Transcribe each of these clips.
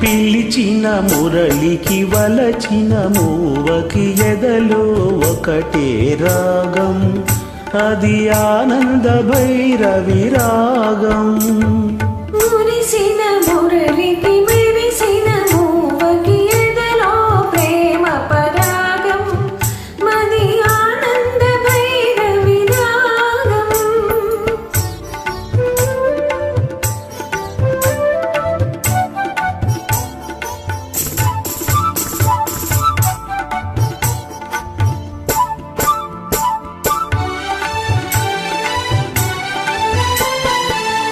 పిలిచిన మురళికి వలచిన మూవకి ఎదలో ఒకటే రాగం, అది ఆనంద భైరవి రాగం. మురిసిన మురళికి మెరిసిన మూవకి ఎదలో ప్రేమ పరాగం, మది ఆనంద భైరవి రాగం.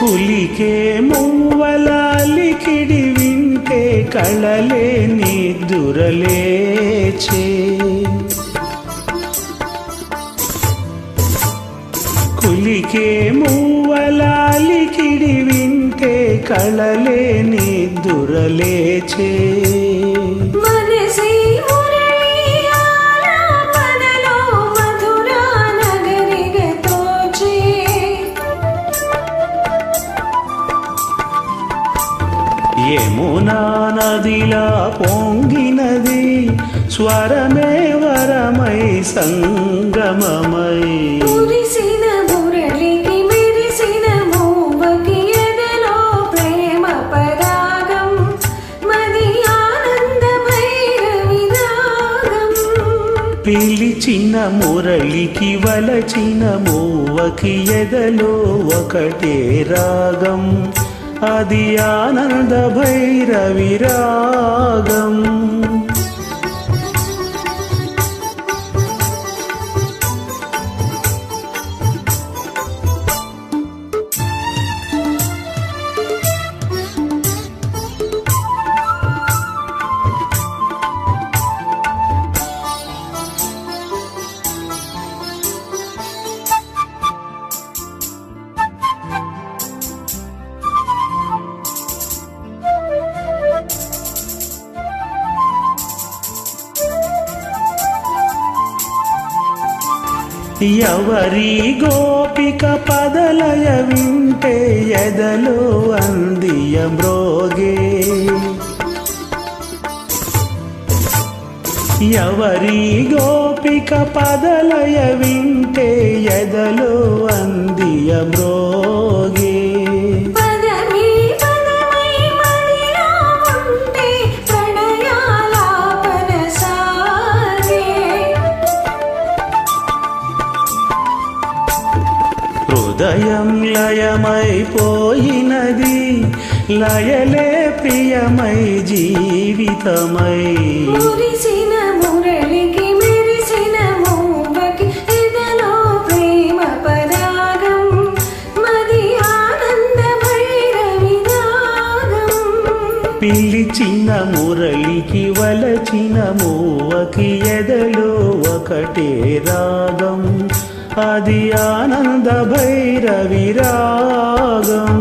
కులికే మువ్వల లికిడి వింటే కళలే నిద్దురలేచే, కులికే మువ్వల లికిడి వింటే కళలే నిద్దురలేచే. మనసి మురళి ఆలాపనలో మధురా నగరిగా తోచే, యమునా నదిలా పొంగినది స్వరమే వరమై సంగమమై. మురిసిన మురళికి మెరిసిన మూవకి ఎదలో ప్రేమ పరాగం, మది ఆనంద భైరవి రాగం. పిలిచిన మురళికి వలచిన మూవకి ఎదలో ఒకటే రాగం, అది ఆనంద భైరవి రాగం. ఎవరి గోపిక పదలయ వింటే ఎదలో అందియ మ్రోగే, ఎవరి గోపిక పదలయ వింటే ఎదలో అందియ మ్రోగే. పదమీ పదమై మదిలో ఉంటే ప్రణయాలాపన సాగే, హృదయం లయమైపోయినది లయలే ప్రియమై జీవితమై. మురిసిన మురళికి మెరిసిన మూవకి ఎదలో ప్రేమ పరాగం, మది ఆనంద భైరవి రాగం. పిలిచిన మురళికి వలచిన మూవకి ఎదలో ఒకటే రాగం, అది ఆనంద భైరవి రాగం.